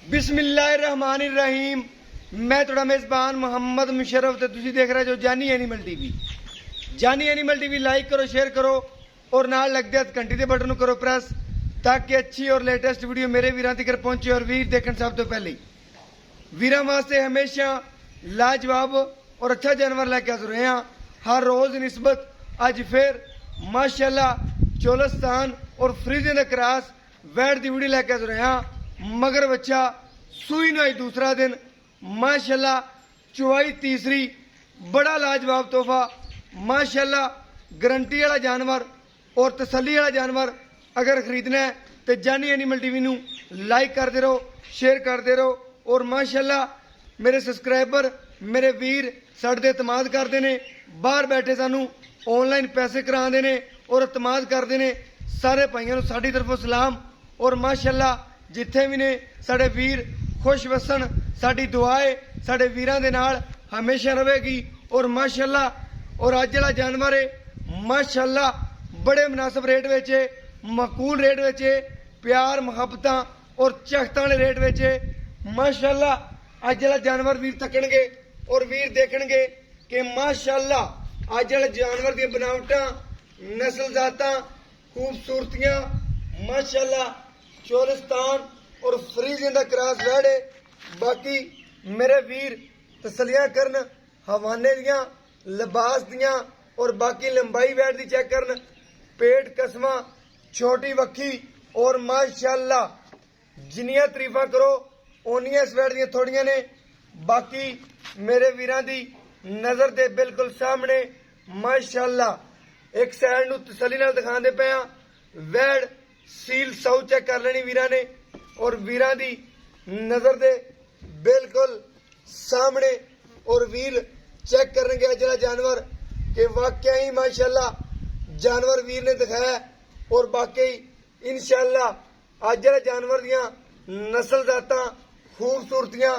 बिस्मिल्लाहिर्रहमानिर्रहीम। मैं थोड़ा मेज़बान मोहम्मद मुशर्रफ तो तुसी देख रहे हो जानी एनिमल टीवी। जानी एनिमल टीवी लाइक करो, शेयर करो और नाल लगदे घंटी के बटन करो प्रेस ताकि अच्छी और लेटेस्ट वीडियो मेरे वीरां तक पहुंचे और वीर देखने सब तो पहले वीरां वास्ते हमेशा लाजवाब और अच्छा जानवर लेके आ रहे हैं। हर रोज निस्बत अज फिर माशाल्लाह चोलस्तान और फ्रीजिंग क्रॉस वैट की वीडियो लेके आ रहे हैं। मगर बच्चा सुई नई दूसरा दिन माशाल्लाह चुवाई तीसरी बड़ा लाजवाब तोहफा माशाल्लाह गारंटी वाला जानवर और तसल्ली वाला जानवर अगर खरीदना है तो जानी एनिमल टीवी नू लाइक करते रहो, शेयर करते रहो और माशाल्लाह मेरे सब्सक्राइबर मेरे वीर साडे एतमाद करते हैं। बाहर बैठे सानू ऑनलाइन पैसे कराते हैं और एतमाद करते हैं। सारे भाइयों को साडी तरफों सलाम और माशाल्लाह जिथे भी ने साडे वीर खुश वसन। साडी दुआ है साडे वीरां दे नाल हमेशा रहेगी और माशाल्लाह और अज वाला जानवर है माशाल्लाह बड़े मुनासिब rate which Maqbool rate which प्यार मुहब्बत और चखतां वाले रेट विच माशाल्लाह अज वाला जानवर वीर तकणगे और वीर देखणगे कि माशाल्लाह अज वाले जानवर दी बनावटां नस्ल जातां खूबसूरतियां माशाल्लाह चोलिस्तान और फ्रीजिंग दा क्रॉस वैड़े। बाकी मेरे वीर तसलियां करन हवाने दियां लिबास दियां और बाकी लंबाई वैट दी चेक करन पेट कसमा छोटी वक्खी और माशाल्लाह जिन्नियां तरीफां करो ओनियां इस वैट दियां थोड़ियां ने। बाकी मेरे वीरां दी नजर दे बिल्कुल सामने माशाल्लाह एक साइड नू तसली नाल दिखांदे पे आ वैट सील सौ चेक कर लेनी वीरां ने और वीरां दी नजर दे बिल्कुल सामने और वीर चेक करेंगे अज वाला जानवर कि वाकई ही माशाल्लाह जानवर वीर ने दिखाया और बाकी इंशाल्लाह अज वाले जानवर दियां नस्ल जातां खूबसूरतियां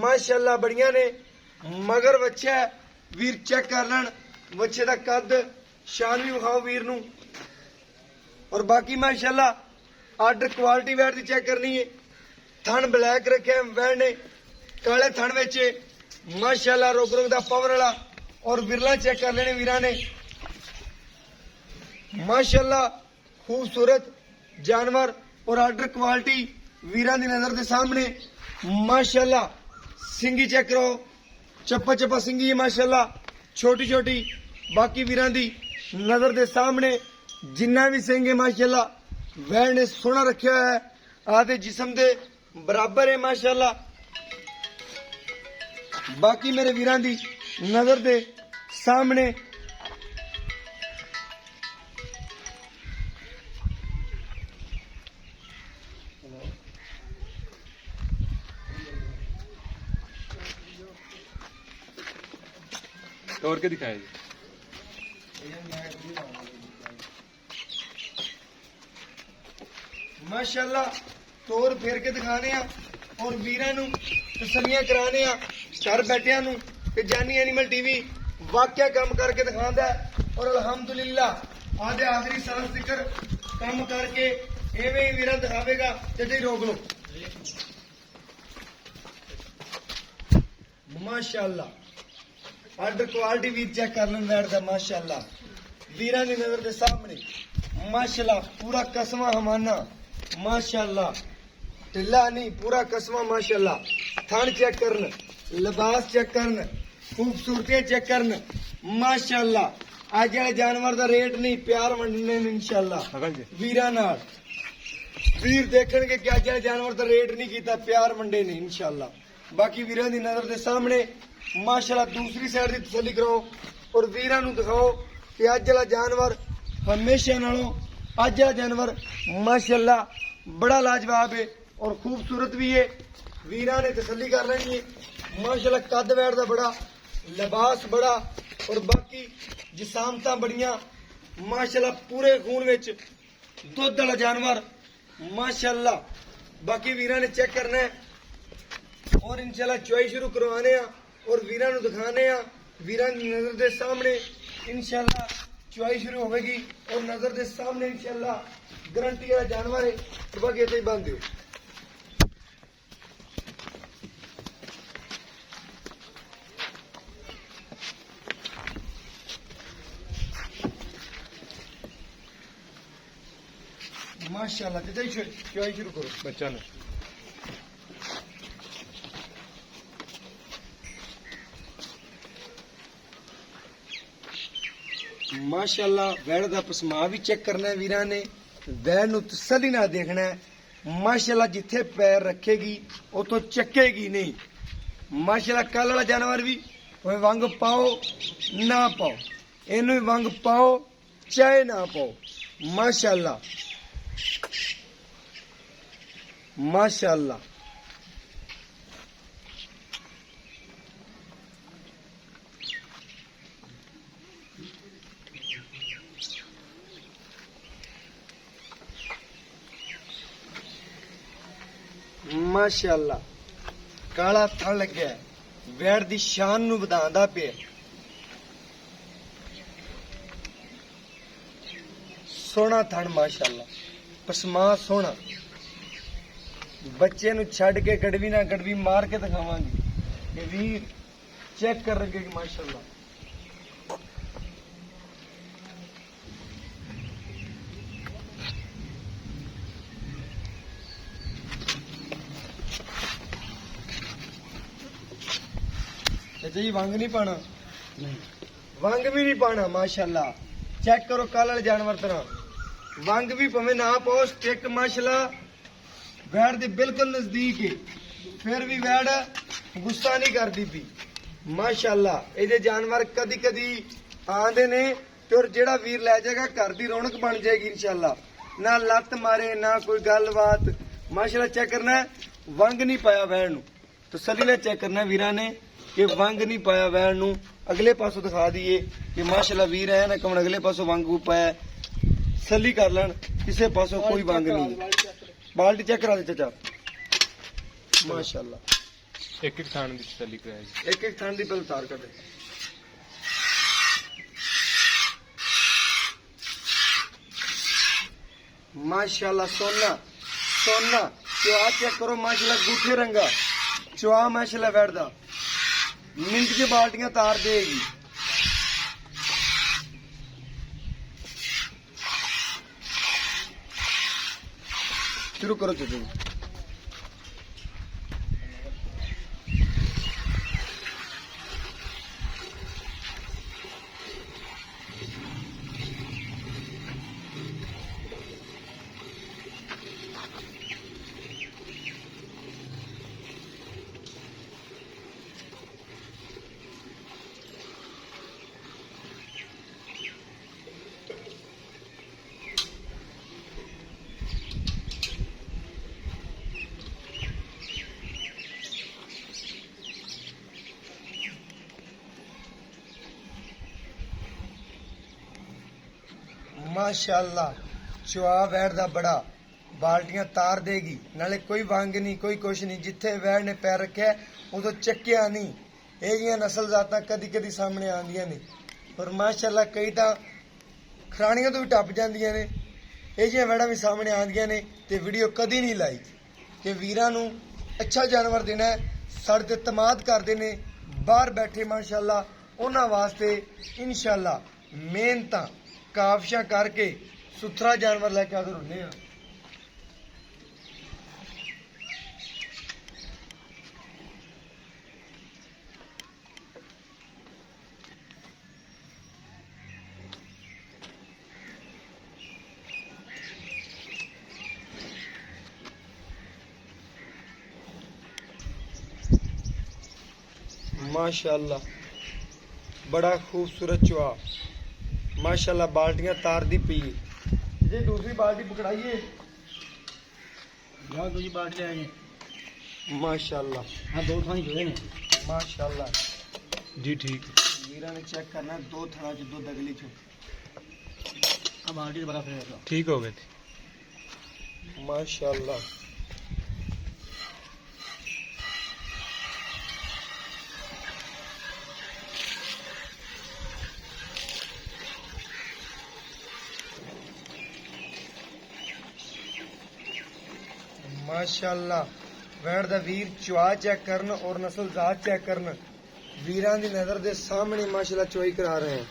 माशाल्लाह बड़ियां ने। मगर बच्चा वीर चेक कर लैन बच्चे का कद शान भी विखाओ वीर नू और बाकी माशाल्लाह आर्डर क्वालिटी वैट की चेक करनी है। थन ब्लैक रखे वैट ने काले थन विच माशाल्लाह रोग रोग का पावर वाला और बिरला चेक कर लेने वीरां ने माशाल्लाह खूबसूरत जानवर और आर्डर क्वालिटी वीरां दी नजर के सामने माशाल्लाह। सिंगी चेक करो चप्पा चप्पा सिंगी है माशाल्लाह छोटी छोटी। बाकी वीरां दी नजर के सामने जिन्ना भी सिंह है माशाल्लाह वैट ने सोहना रखा है आदे जिस्म दे बराबर है माशाल्लाह। बाकी मेरे वीरां दी नजर दे सामने तोड़ के दिखाया जी माशाल्लाह तोड़ फेर के दिखाने और वीरां नू तसलियां कराने घर बैठिया नू कि जानी एनिमल टीवी वाकया काम करके दिखांदा है और अल्हम्दुलिल्लाह आधे आखिरी साल तक काम करके एवें ही वीरां दिखावेगा। जल्दी रोक लो माशाल्लाह आर्डर क्वालिटी भी चेक कर लें वैट दा माशाल्लाह वीरां दी नजर के सामने माशाल्लाह पूरा कसमा हमाना माशाल्लाह ढिला नहीं पूरा कसमा माशाल्लाह। थन चेक करन लिबास चेक करन खूबसूरतियां चेक करन माशाल्लाह। अज वाले जानवर का रेट नहीं प्यार वंडने इंशाल्लाह वीरां नाल वीर देखणगे कि अज वाले जानवर का रेट नहीं कीता प्यार वंडे ने इंशाल्लाह। बाकी वीरां दी नजर के सामने माशाल्लाह दूसरी साइड की तसली कराओ और वीरां नू दिखाओ कि अज वाला जानवर हमेशा नालों अज वाला जानवर माशाल्लाह बड़ा लाजवाब है और खूबसूरत भी है। वीरां ने तसली कर लेनी है माशाल्लाह कद वैट दा बड़ा लिबास बड़ा और बाकी जिसामतां बड़ियां माशाल्लाह पूरे खून विच दुध वाला जानवर माशाल्लाह। बाकी वीरां ने चेक करना है और इंशाल्लाह चुआई शुरू करवाने और वीरां नू दिखाने वीरां दी नजर के सामने इंशाल्लाह चुआई शुरू होगी और नजर के सामने इंशाल्लाह गारंटी वाला जानवर है। बाकी इतना ही बंद दो माशाल्लाह चाचा जी चुआई शुरू करो बच्चा ने माशाल्लाह वैड़ दा पसमा भी चेक करना है वीरां ने वैड़ नूं तसल्ली नाल देखना है माशाल्लाह जिथे पैर रखेगी उतों चकेगी नहीं माशाल्लाह कल वाला जानवर भी भावें वंग पाओ ना पाओ इनू भी वंग पाओ चाहे ना पाओ माशाल्लाह माशाल्लाह माशाल्लाह काला थण लग्या वैड़ दी शान नू वधांदा पिया सोहना थण माशाल्लाह पसमा सोहना बच्चे नू छड़ के गड़वी ना गड़वी मार के दिखावांगी कि वीर चेक कर रखे माशाल्लाह चाचा जी वंग नहीं पाना वंग भी नहीं पाना माशाल्लाह चेक करो कल वाले जानवर तरह वंग भी पवे ना पाओ स्टिक माशाल्लाह वैड़ दे बिल्कुल नजदीक है फिर भी वैड़ गुस्सा नहीं करती पी माशाल्लाह ये जानवर कदी कदी आंदे ने ते और जेड़ा वीर लै जाएगा घर दी रौनक बन जाएगी इंशाल्लाह ना लत मारे ना कोई गलबात माशाल्लाह चेक करना है वंग नहीं पाया वैड़ नू तसल्ली नाल चेक करना है वीरां ने कि वंग नहीं पाया वैड़ नू अगले पासों दिखा दईए कि माशाल्लाह वीर है ना कमन अगले पासों वंग पाया तसल्ली कर लैन किसी पासों कोई वंग नहीं बाल्टी चेक करा दे चाचा माशाल्लाह एक एक थान दी तसल्ली कराई एक एक थान दी पहले तार कर दे माशाल्लाह सोना सोना चुआ चेक करो माशाल्लाह गूठे रंगा चुआ माशाल्लाह बैठदा मिंट के बाल्टियां तार देगी शुरू करो चाचा जी माशाल्लाह चुआ वैड़ दा बड़ा बाल्टियां तार देगी नाले कोई वंग नहीं कोई कुछ नहीं जिथे वैड़ ने पैर रखे उदो चक्या नहीं ये नस्ल जातां कदी कदी सामने आंदियां ने और माशाल्लाह कई तां खराणियां तो भी टप जांदियां ने ये वैड़ा भी सामने आंदियां ने ते वीडियो कदी नहीं लाई कि वीरां नू अच्छा जानवर देना है साडे ते तमाद करदे ने बाहर बैठे माशाल्लाह उन्हां वास्ते इंशाल्लाह मेहनतां काफिशा करके सुथरा जानवर लैके हाजिर होने हैं माशाल्लाह बड़ा खूबसूरत चुआ माशाल्लाह बाल्टियां तार दी पी जी दूसरी बाल्टी पकड़ाइए दूसरी बाल्टी आइए माशाल्लाह हाँ दो थानी जुड़े ने माशाल्लाह जी ठीक वीरा ने चेक करना दो थड़ा च दो दगली च अब बाल्टी बड़ा फिर ठीक हो गए माशाल्लाह माशाल्लाह वैड़ दा वीर चुआ चेक करन और नस्ल जात चेक करन वीरां दी नजर दे सामने माशाल्लाह चुआई करा रहे हैं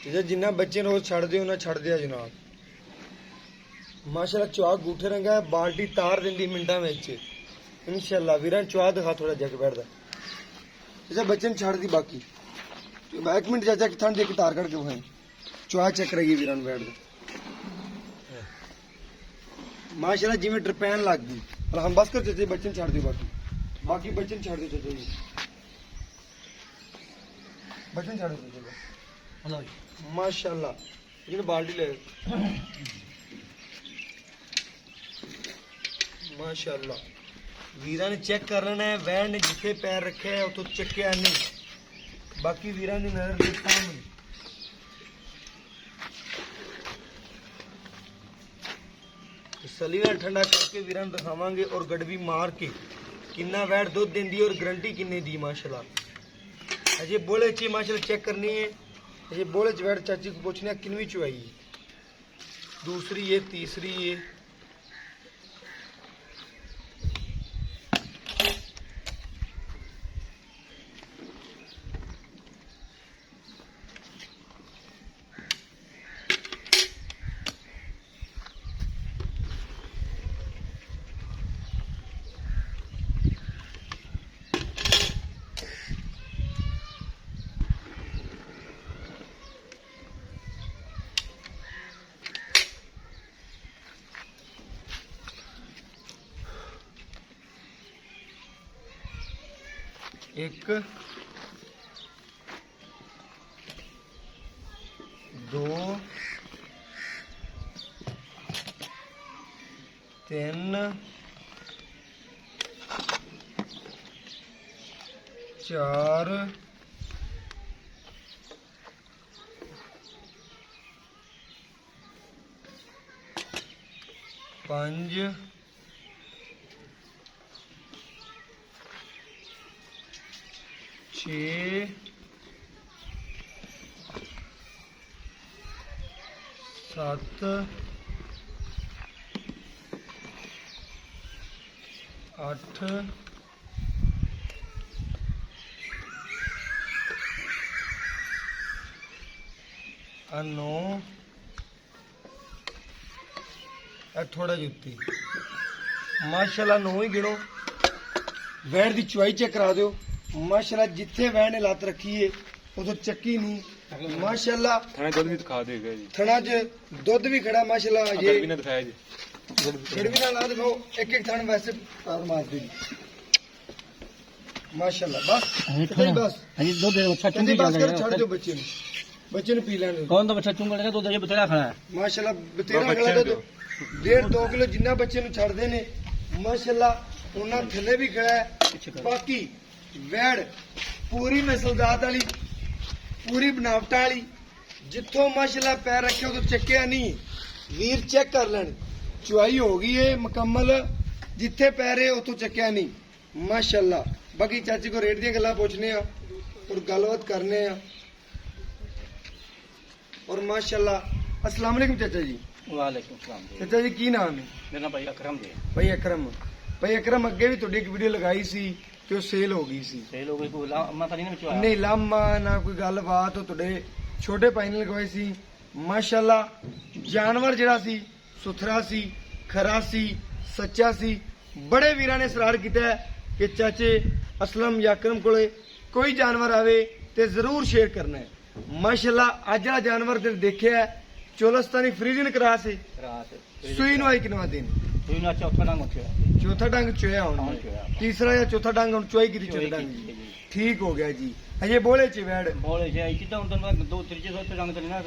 ਤੇ ਜਿੰਨਾ ਬੱਚੇ ਰੋਜ਼ ਛੱਡਦੇ ਉਹਨਾਂ ਛੱਡਦੇ ਆ ਜਨਾਬ। ਮਾਸ਼ਾਅੱਲਾ ਚੁਆਕ ਗੂਠੇ ਰੰਗਾ ਹੈ, ਬਾਲਟੀ ਤਾਰ ਦਿੰਦੀ ਮਿੰਟਾਂ ਵਿੱਚ ਇਨਸ਼ਾਅੱਲਾ। ਵੀਰਾਂ ਚੁਆਕ ਦਿਖਾ ਥੋੜਾ ਜੱਗ ਬੈਠਦਾ ਚਾਚਾ, ਬੱਚੇ ਨੂੰ ਛੱਡਦੀ ਬਾਕੀ। ਇੱਕ ਮਿੰਟ ਚਾਚਾ ਕਿਥਾਂ ਦੇ ਕੇ ਤਾਰ ਕੱਢ ਕੇ ਵਿਖਾਈ, ਚੁਆਕ ਚੈੱਕ ਕਰੇਗੀ ਵੀਰਾਂ ਨੂੰ ਬੈਠਦਾ ਮਾਸ਼ਾਅੱਲਾ ਜਿਵੇਂ ਟਰਪੈਨ ਲੱਗ ਗਈ। ਹਮ ਬਸ ਕਰ ਚਾਚੇ, ਬੱਚੇ ਨੂੰ ਛੱਡ ਦਿਓ ਬਾਕੀ ਬੱਚੇ ਨੂੰ ਛੱਡ ਦਿਓ ਚਾਚਾ ਜੀ, ਬੱਚੇ ਨੂੰ ਛੱਡ ਦਿਓ ਚਾਚਾ ਮਾਸ਼ਾਅੱਲਾ। ਜਿਹਨੇ ਬਾਲਟੀ ਲੈ ਮਾਸ਼ਾਅੱਲਾ। ਵੀਰਾਂ ਨੇ ਚੈੱਕ ਕਰ ਲੈਣਾ ਹੈ, ਵੈਣ ਨੇ ਜਿੱਥੇ ਪੈਰ ਰੱਖਿਆ ਹੈ ਉੱਥੋਂ ਚੱਕਿਆ ਨਹੀਂ। ਬਾਕੀ ਵੀਰਾਂ ਦੀ ਨਜ਼ਰ ਦੇ ਸਾਹਮਣੇ ਤਸੱਲੀ ਨਾਲ ਠੰਡਾ ਕਰਕੇ ਵੀਰਾਂ ਨੂੰ ਦਿਖਾਵਾਂਗੇ ਔਰ ਗੜਵੀ ਮਾਰ ਕੇ ਕਿੰਨਾ ਵੈਟ ਦੁੱਧ ਦਿੰਦੀ ਔਰ ਗਰੰਟੀ ਕਿੰਨੇ ਦੀ ਮਾਸ਼ਾਅੱਲਾ। ਅਜੇ ਬੋਲੇ ਚ ਮਾਸ਼ਾਅੱਲਾ ਚੈੱਕ करनी है। अजय बोले च वैट चाची को पूछने किनवी चुआई है, दूसरी है तीसरी है। एक दो तीन चार पांच छे सत्त अठ नौ थोड़ा जुत्ती माशाल्लाह 9 ही गिनो। वैट दी चुआई चेक करा दो माशाल्लाह। जिथे वैट ने लत रखी है उधर चक्की नहीं माशाल्लाह। थना दुध भी दिखा देगा जी, थना च दुध भी खड़ा माशाल्लाह। ये भी ना दिखाया जी, गड़वी ना ला दिखाओ, एक एक थन वैसे तार मार दी माशाल्लाह। बस बस अजी दूध अच्छा चंदी बस कर छोड़ दो बच्चे ने पी लेने दो। कौन तो बच्चा चुंग लेगा दूध ये बतेरा खड़ा है माशाल्लाह। बतेरा खड़ा दो 1.5-2 किलो जिन्ना बच्चे ਨੂੰ ਛੱਡਦੇ ਨੇ ਮਾਸ਼ਾਅੱਲਾ ਉਹਨਾਂ ਥੱਲੇ ਵੀ ਖੜਾ ਹੈ। ਬਾਕੀ ਵੈੜ ਪੂਰੀ ਨਸਲਜ਼ਾਤ ਵਾਲੀ, ਪੂਰੀ ਬਨਾਵਟ ਵਾਲੀ, ਜਿੱਥੋਂ ਮਾਸ਼ਾਅੱਲਾ ਪੈਰ ਰੱਖਿਆ ਉਦੋਂ ਚੱਕਿਆ ਨਹੀਂ। ਵੀਰ ਚੈੱਕ ਕਰ ਲੈਣ, ਚੁਆਈ ਹੋ ਗਈ ਏ ਮੁਕੰਮਲ, ਜਿੱਥੇ ਪੈਰ ਹੈ ਉਤੋਂ ਚੱਕਿਆ ਨਹੀਂ ਮਾਸ਼ਾਅੱਲਾ। ਬਾਕੀ ਚਾਚੀ ਕੋ ਰੇਟ ਦੀਆਂ ਗੱਲਾਂ ਪੁੱਛਨੇ ਆ ਔਰ ਗੱਲਬਾਤ ਕਰਨੇ ਆ और माशाल्लाह। अस्सलाम वालेकुम चाचा जी। वालेकुम सलाम जी। चाचा जी की नाम है? मेरा भाई अकरम जी। भाई अकरम ਅੱਗੇ ਵੀ ਤੁਹਾਡੀ ਇੱਕ ਵੀਡੀਓ ਲਗਾਈ ਸੀ ਕਿ ਉਹ ਸੇਲ ਹੋ ਗਈ ਸੀ। ਸੇਲ ਹੋ ਗਈ ਕੋਈ ਲਾਮਾ ਤਾਂ ਨਹੀਂ ਵਿੱਚ ਆਇਆ? ਨਹੀਂ ਲਾਮਾ ਨਾ ਕੋਈ ਗੱਲਬਾਤ। ਉਹ ਤੁਹਾਡੇ ਛੋਟੇ ਭਾਈ ਨੇ ਲਗਵਾਈ ਸੀ ਮਾਸ਼ਾਅੱਲਾ। ਜਾਨਵਰ ਜਿਹੜਾ ਸੀ ਸੁਥਰਾ ਸੀ, ਖਰਾ ਸੀ, ਸੱਚਾ ਸੀ। ਬੜੇ ਵੀਰਾਂ ਨੇ ਇਸਰਾਰ ਕੀਤਾ ਹੈ ਕਿ ਚਾਚੇ ਅਸਲਮ ਜਾਂ ਅਕਰਮ ਕੋਲੇ ਕੋਈ ਜਾਨਵਰ ਆਵੇ ਤੇ ਜ਼ਰੂਰ ਸ਼ੇਅਰ ਕਰਨਾ ਹੈ ਮਾਸ਼ਾਅੱਲਾ। ਅੱਜ ਦਾ ਜਾਨਵਰ ਤੇ ਦੇਖਿਆ ਚੋਲਸਤਾਨੀ ਫਰੀਜ਼ਨ ਕਰਾਸ ਹੈ। ਸੂਈ ਨੂੰ ਆਈ ਕਿਨਵਾ ਦਿਨ ਸੂਈ ਨੂੰ ਚੌਥਾ ਡੰਗ ਚੋਇਆ। ਚੌਥਾ ਡੰਗ ਚੋਇਆ ਹੁਣ, ਤੀਸਰਾ ਜਾਂ ਚੌਥਾ ਡੰਗ ਹੁਣ ਚੋਈ ਕੀਤੀ। ਚੌਥਾ ਡੰਗ ਜੀ ਠੀਕ ਹੋ ਗਿਆ ਜੀ। ਅਜੇ ਬੋਲੇ ਚ ਵੈੜ ਬੋਲੇ ਜੇ ਕਿਦਾਂ ਹੁੰਦਾ ਦੋ ਤੀਜੇ ਸੋਤੇ ਡੰਗ ਤੇ ਨਾ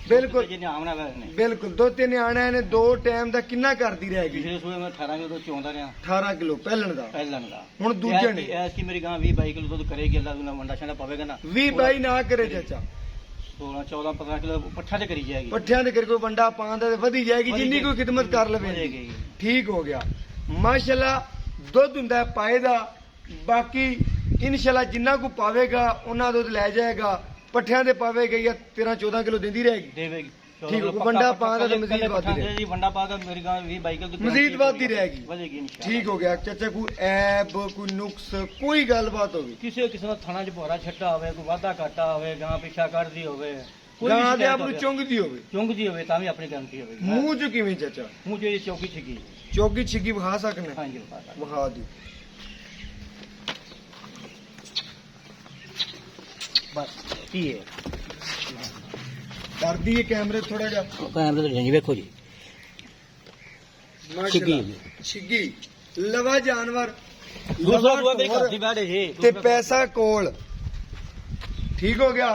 ਬਿਲਕੁਲ ਜੇ ਆਮਣਾ ਵੈਸ ਨੇ ਬਿਲਕੁਲ। ਦੋ ਤਿੰਨ ਆਣਾ ਨੇ, 2 ਟਾਈਮ ਦਾ ਕਿੰਨਾ ਕਰਦੀ ਰਹੇਗੀ? ਪਿਛਲੇ ਸੂਏ ਮੈਂ 18 ਕਿਲੋ ਚੋਂਦਾ ਰਿਹਾ। 18 ਕਿਲੋ ਪਹਿਲਣ ਦਾ। ਦਾ ਹੁਣ ਦੂਜੇ ਨੇ ਐਸ ਕੀ ਮੇਰੀ ਗਾਂ 20-22 ਕਿਲੋ ਦੁੱਧ ਕਰੇਗੀ। ਅੱਲਾ ਦਾ ਵੰਡਾ ਛਾਂਡਾ ਪਵੇਗਾ ਨਾ। 20-22 ਨਾ ਕਰੇ ਚਾਚਾ, 16-14-15 ਕਿਲੋ ਪੱਠਾ ਤੇ ਕਰੀ ਜਾਏਗੀ। ਪੱਠਿਆਂ ਦੇ ਕਰ ਕੋਈ ਵੰਡਾ ਪਾਉਂਦਾ ਤੇ ਵਧੀ ਜਾਏਗੀ ਜਿੰਨੀ ਕੋਈ ਖਿਦਮਤ ਕਰ ਲਵੇ। ਠੀਕ ਹੋ ਗਿਆ ਮਾਸ਼ਾਅੱਲਾ। ਦੁੱਧ ਹੁੰਦਾ ਪਾਏ ਦਾ, ਬਾਕੀ ਇਨਸ਼ਾਅੱਲਾ ਜਿੰਨਾ ਕੋ ਪਾਵੇਗਾ ਉਹਨਾਂ ਦੁੱਧ ਲੈ ਜਾਏਗਾ। ਪੱਠਿਆਂ ਦੇ ਪਾਵੇਗਾ ਜਾਂ 13-14 ਕਿਲੋ ਦਿੰਦੀ ਰਹੇਗੀ। ਦੇਵੇਗੀ ਠੀਕ ਹੋ। ਵੰਡਾ ਪਾਉਂਦਾ ਤੇ ਮਜ਼ੀਦ ਵਧਦੀ ਰਹੇਗੀ। ਵੰਡਾ ਪਾਦਾ ਮੇਰੀ ਗਾਂ 20-22 ਕਿਲੋ ਮਜ਼ੀਦ ਵਧਦੀ ਰਹੇਗੀ। ਵਧੇਗੀ ਇਨਸ਼ਾਅੱਲਾ। ਠੀਕ ਹੋ ਗਿਆ ਚਾਚਾ। ਕੋਈ ਐਬ ਕੋਈ ਨੁਕਸ ਕੋਈ ਗੱਲਬਾਤ ਹੋਵੇ? ਕਿਸੇ ਦਾ ਥਣਾ ਚ ਭੋਰਾ ਛੱਟਾ ਹੋਵੇ, ਕੋਈ ਵਾਧਾ ਘਾਟਾ ਹੋਵੇ, ਗਾਂ ਪਿੱਛਾ ਕੱਢਦੀ ਹੋਵੇ, ਕੋਈ ਵੀ ਗਾਂ ਦੇ ਸ਼ਿਕਾਇਤ ਆਪ ਨੂੰ ਹੋਵੇ। ਚੁੰਗਦੀ ਹੋਵੇ ਚੁੰਗਦੀ ਹੋਵੇ ਤਾਂ ਵੀ ਆਪਣੀ ਗਾਰੰਟੀ ਹੋਵੇ ਮੂੰਹ ਚ ਕਿਵੇਂ ਚਾਚਾ ਮੂੰਹ ਜਿਹੜੀ ਚੌਕੀ ਛਿੱਗੀ ਚੌਗੀ ਛਿੱਗੀ ਵਿਖਾ ਸਕਨੇ ਹਾਂਜੀ ਬਤਾ ਸਕਦੇ। ਵਿਖਾ ਦਿਓ ਬਸ ਕੀ ਹੈ ਕਰਦੀ ਹੈ ਕੈਮਰੇ ਥੋੜਾ ਜਿਹਾ ਕੈਮਰੇ ਤੇ ਨਹੀਂ ਵੇਖੋ ਜੀ ਮਾਸ਼ਾਅੱਲਾ। ਛਿੱਗੀ ਲਵਾ ਜਾਨਵਰ ਦੂਸਰਾ ਲਵਾ ਦੂਆ ਮੇਰੇ ਢੋਰ ਘਰ ਦੀ ਬਾੜੇ ਜੀ ਤੇ ਪੈਸਾ ਕੋਲ ਠੀਕ ਹੋ ਗਿਆ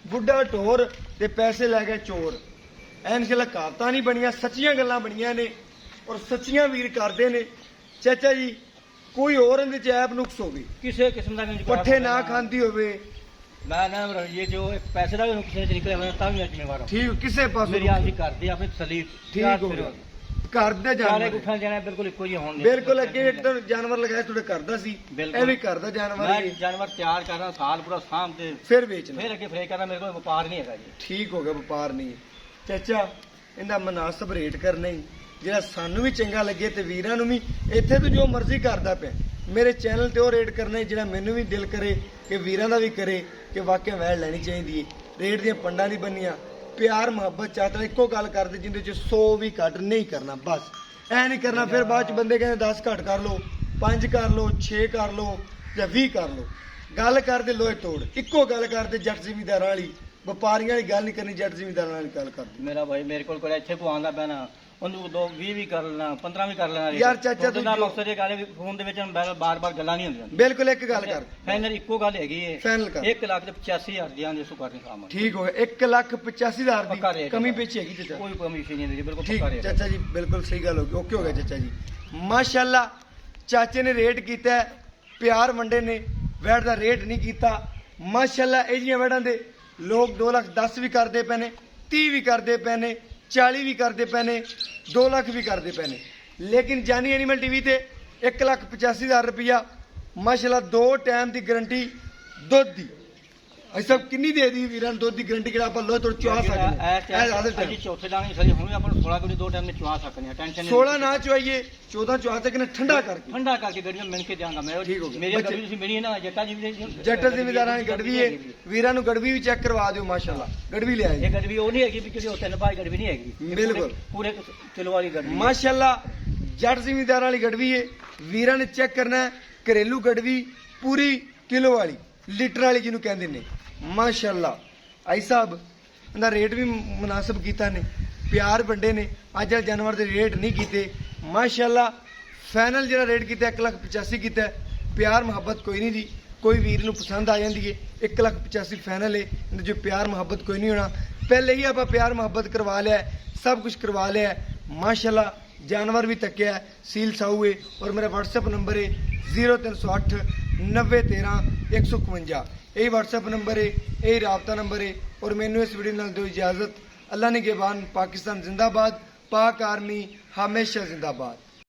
ਬੁੱਢਾ ਢੋਰ ਤੇ ਪੈਸੇ ਲੈ ਕੇ ਚੋਰ ਐਨ ਕਿ ਕਹਾਵਤਾਂ ਨਹੀਂ ਬਣੀਆਂ ਸੱਚੀਆਂ ਗੱਲਾਂ ਬਣੀਆਂ ਨੇ ਔਰ ਸੱਚੀਆਂ ਵੀਰ ਕਰਦੇ ਨੇ ਚਾਚਾ ਜੀ ਕੋਈ ਹੋਰ ਇਹਦੇ ਚ ਐਪ ਨੁਕਸ ਹੋਵੇ ਕਿਸੇ ਕਿਸਮ ਦਾ ਨਹੀਂ ਪੱਠੇ ਨਾ ਖਾਂਦੀ ਹੋਵੇ ਮੈਂ ਨਾ ਇਹ ਜੋ ਪੈਸੇ ਦਾ ਵੀ ਕਿਸੇ ਚ ਨਿਕਲਿਆ ਹੋਇਆ ਤਾਂ ਵੀ ਮੈਂ ਜ਼ਿੰਮੇਵਾਰ ਹਾਂ ਠੀਕ ਕਿਸੇ ਪਾਸੋਂ ਮੇਰੀ ਆਪਦੀ ਘਰ ਦੀ ਆਪਣੀ ਤਸਲੀ ਠੀਕ ਹੋ ਗਿਆ ਘਰ ਦੇ ਸਾਰੇ ਜਾਨਵਰ ਗੁੱਠਾਂ ਜਾਣਾ ਬਿਲਕੁਲ ਇੱਕੋ ਜਿਹੇ ਹੋਣ ਬਿਲਕੁਲ ਅੱਗੇ ਇੱਕ ਤਾਂ ਜਾਨਵਰ ਲਗਾਇਆ ਤੁਹਾਡੇ ਘਰ ਦਾ ਸੀ ਬਿਲਕੁਲ। ਇਹ ਵੀ ਘਰ ਦਾ ਜਾਨਵਰ ਮੈਂ ਹੀ ਜਾਨਵਰ ਤਿਆਰ ਕਰਨਾ ਸਾਲ ਪੂਰਾ ਸਾਂਭ ਤੇ ਫਿਰ ਵੇਚਣਾ ਫਿਰ ਅੱਗੇ ਫਰੇ ਕਰਨਾ ਮੇਰੇ ਕੋਲ ਵਪਾਰ ਨਹੀਂ ਹੈਗਾ ਜੀ ਠੀਕ ਹੋ ਗਿਆ ਵਪਾਰ ਨਹੀਂ ਚਾਚਾ ਇਹਦਾ ਮਨਾਸਬ ਰੇਟ ਕਰਨਾ ਹੀ ਜਿਹੜਾ ਸਾਨੂੰ ਵੀ ਚੰਗਾ ਲੱਗੇ ਤੇ ਵੀਰਾਂ ਨੂੰ ਵੀ ਇੱਥੇ ਤੋਂ ਜੋ ਮਰਜ਼ੀ ਕਰਦਾ ਪਿਆ ਮੇਰੇ ਚੈਨਲ ਤੇ ਉਹ ਰੇਟ ਕਰਨਾ ਹੀ ਜਿਹੜਾ ਮੈਨੂੰ ਵੀ ਦਿਲ ਕਰੇ ਕਿ ਵੀਰਾਂ ਦਾ ਵੀ ਕਰੇ ਕਿ ਵਾਕਿਆ ਵੈਲ ਲੈਣੀ ਚਾਹੀਦੀ ਹੈ ਰੇਟ ਦੀਆਂ ਪੰਡਾਂ ਨਹੀਂ ਬੰਨੀਆਂ ਪਿਆਰ ਮੁਹੱਬਤ ਚਾਹਤਾ ਇੱਕੋ ਗੱਲ ਕਰਦੇ ਜਿੰਦੇ ਚ 100 ਵੀ ਘੱਟ ਨਹੀਂ ਕਰਨਾ ਬਸ ਐ ਨਹੀਂ ਕਰਨਾ ਫਿਰ ਬਾਅਦ ਚ ਬੰਦੇ ਕਹਿੰਦੇ 10 ਘੱਟ ਕਰ ਲਓ 5 ਕਰ ਲਓ 6 ਕਰ ਲਓ ਜਾਂ 20 ਕਰ ਲਓ ਗੱਲ ਕਰਦੇ ਲੋਹੇ ਤੋੜ ਇੱਕੋ ਗੱਲ ਕਰਦੇ ਜੱਟ ਜ਼ਿਮੀਂਦਾਰਾਂ ਵਾਲੀ ਵਪਾਰੀਆਂ ਵਾਲੀ ਗੱਲ ਨਹੀਂ ਕਰਨੀ ਜੱਟ ਜ਼ਿਮੀਂਦਾਰਾਂ ਵਾਲੀ ਗੱਲ ਕਰਦੀ ਮੇਰਾ ਭਾਈ ਮੇਰੇ ਕੋਲ ਕੋਈ ਇੱਥੇ ਕੋ ਆਉਂਦਾ ਪੈਣਾ ਉਹਨੂੰ 20 ਵੀ ਕਰ ਲੈਣਾ 15 ਵੀ ਕਰ ਲੈਣਾ ਯਾਰ ਚਾਚਾ ਤੂੰ ਦਾ ਜੋ- ਮਕਸਦ ਇਹ ਗੱਲ ਹੈ ਵੀ ਫੋਨ ਦੇ ਵਿੱਚ ਬਾਰ-ਬਾਰ ਗੱਲਾਂ ਨਹੀਂ ਹੁੰਦੀਆਂ ਬਿਲਕੁਲ ਇੱਕ ਗੱਲ ਕਰ ਫਾਈਨਲ ਇੱਕੋ ਗੱਲ ਹੈਗੀ ਹੈ ਫਾਈਨਲ ਕਰ 1,85,000 ਦੀਆਂ ਦੇ ਸੋ ਕਰਨੀ ਸਾਮਾਨ ਠੀਕ ਹੋ ਗਿਆ 1,85,000 ਪੱਕਾ ਦੀ ਰੇਟ ਕਮੀ ਹੈ। ਪਿੱਛੇ ਹੈਗੀ ਚਾਚਾ ਕੋਈ ਕਮਿਸ਼ਨ ਨਹੀਂ ਹੁੰਦੀ ਬਿਲਕੁਲ ਠੀਕ ਪੱਕਾ ਰੇਟ ਚਾਚਾ ਜੀ ਬਿਲਕੁਲ ਸਹੀ ਗੱਲ ਹੋ ਗਈ ਓਕੇ ਹੋ ਗਿਆ ਚਾਚਾ ਜੀ ਮਾਸ਼ਾਅੱਲਾ ਚਾਚੇ ਨੇ ਰੇਟ ਕੀਤਾ ਹੈ, ਪਿਆਰ ਵੰਡੇ ਨੇ ਵੈਟ ਦਾ ਰੇਟ ਨਹੀਂ ਕੀਤਾ ਮਾਸ਼ਾਅੱਲਾ ਇਹ ਜੀਆਂ ਵੈਟਾਂ ਦੇ ਲੋਕ 2 ਲੱਖ 10 ਵੀ ਕਰਦੇ ਪਏ ਨੇ 30 ਵੀ ਕਰਦੇ ਪਏ ਨੇ 40 ਵੀ ਕਰਦੇ ਪਏ ਨੇ 2 ਲੱਖ ਵੀ ਕਰਦੇ ਪਏ ਨੇ ਲੇਕਿਨ ਜਾਨੀ ਐਨੀਮਲ ਟੀਵੀ ਤੇ 1,85,000 ਰੁਪਇਆ ਮਾਸ਼ਾਅੱਲਾ 2 ਟਾਈਮ ਦੀ ਗਾਰੰਟੀ ਦੁੱਧ ਦੀ ਅਸੀਂ ਸਭ ਕਿੰਨੀ ਦੇ ਦੀ ਵੀਰਾਂ ਨੂੰ ਦੁੱਧ ਦੀ ਗਾਰੰਟੀ ਕਿਹੜਾ ਆਪਾਂ ਲੋਹ ਤੋੜ ਚੁਆ ਸਕਦੇ ਹਾਂ ਇਹ ਜ਼ਿਆਦਾ time। ਅਸੀਂ ਚੌਥੇ ਦਾਣੇ ਸਰੀ ਹੁਣ ਵੀ ਆਪਾਂ ਨੂੰ 16 ਕਿਲੋ 2 ਟਾਈਮ ਵਿੱਚ ਚੁਆ ਸਕਦੇ ਹਾਂ ਟੈਨਸ਼ਨ 16 ਨਾ ਚੁਆਈਏ 14 ਚੁਆ ਤੱਕ ਨੇ ਠੰਡਾ ਕਰਕੇ ਠੰਡਾ ਕਰਕੇ ਗੱਡੀਆਂ ਮਿਲ ਕੇ ਦਿਆਂਗਾ ਮੈਂ ਠੀਕ ਹੋ ਗਿਆ। ਮੇਰੀ ਬੱਚੇ- ਗੱਡੀ ਤੁਸੀਂ ਮਿਲੀ ਨਾ ਜੱਟਾ ਜੀ ਵੀ ਜੱਟ ਜ਼ਿਮੀਦਾਰਾਂ ਦੀ ਗੜਵੀ ਏ ਵੀਰਾਂ ਨੂੰ ਗੜਵੀ ਵੀ ਚੈੱਕ ਕਰਵਾ ਦਿਓ ਮਾਸ਼ਾਅੱਲਾ ਗੜਵੀ ਲਿਆ ਇਹ ਜੀ ਗੱਡੀ ਉਹ ਨਹੀਂ ਹੈਗੀ ਵੀ ਕਿਸੇ ਤਿੰਨ ਭਾਈ ਗੱਡੀ ਨਹੀਂ ਹੈਗੀ ਇਹ ਬਿਲਕੁਲ। ਪੂਰੇ ਕਿਲੋ ਵਾਲੀ ਗੱਡੀ ਮਾਸ਼ਾਅੱਲਾ ਜੱਟ ਜ਼ਿਮੀਦਾਰਾਂ ਵਾਲੀ ਗੜਵੀ ਏ ਵੀਰਾਂ ਨੇ ਚੈੱਕ ਕਰਨਾ ਹੈ, ਘਰੇਲੂ ਗੜਵੀ ਪੂਰੀ ਕਿਲੋ ਵਾਲੀ ਲੀਟਰ ਵਾਲੀ ਜਿਹਨੂੰ ਕਹਿੰਦੇ ਨੇ ਮਾਸ਼ਾਅੱਲਾ ਆਈ ਸਾਹਿਬ ਇਹਦਾ ਰੇਟ ਵੀ ਮੁਨਾਸਬ ਕੀਤਾ ਨੇ ਪਿਆਰ ਵੰਡੇ ਨੇ ਅੱਜ ਵਾਲੇ ਜਾਨਵਰ ਦੇ ਰੇਟ ਨਹੀਂ ਕੀਤੇ ਮਾਸ਼ਾਅੱਲਾ ਫਾਈਨਲ ਜਿਹੜਾ ਰੇਟ ਕੀਤਾ 1,85,000 ਕੀਤਾ ਹੈ। ਪਿਆਰ ਮੁਹੱਬਤ ਕੋਈ ਨਹੀਂ ਦੀ ਕੋਈ ਵੀਰ ਨੂੰ ਪਸੰਦ ਆ ਜਾਂਦੀ ਏ 1,85,000 ਫਾਈਨਲ ਏ ਇਹਦੇ ਜੋ ਪਿਆਰ ਮੁਹੱਬਤ ਕੋਈ ਨਹੀਂ ਹੋਣਾ ਪਹਿਲੇ ਹੀ ਆਪਾਂ ਪਿਆਰ ਮੁਹੱਬਤ ਕਰਵਾ ਲਿਆ ਹੈ, ਸਭ ਕੁਝ ਕਰਵਾ ਲਿਆ ਹੈ। ਮਾਸ਼ਾਅੱਲਾ ਜਾਨਵਰ ਵੀ ਤੱਕਿਆ ਹੈ, ਸੀਲ ਸਾਊ ਏ ਔਰ ਮੇਰਾ WhatsApp ਨੰਬਰ ਹੈ 0308 9013 151 ਇਹ WhatsApp ਨੰਬਰ ਹੈ ਇਹ ਰਾਬਤਾ ਨੰਬਰ ਹੈ ਔਰ ਮੈਨੂੰ ਇਸ ਵੀਡੀਓ ਨਾਲ ਦਿਓ ਇਜਾਜ਼ਤ ਅੱਲਾ ਨਿਗਹਿਬਾਨ ਪਾਕਿस्तान जिंदाबाद पाक आर्मी हमेशा जिंदाबाद।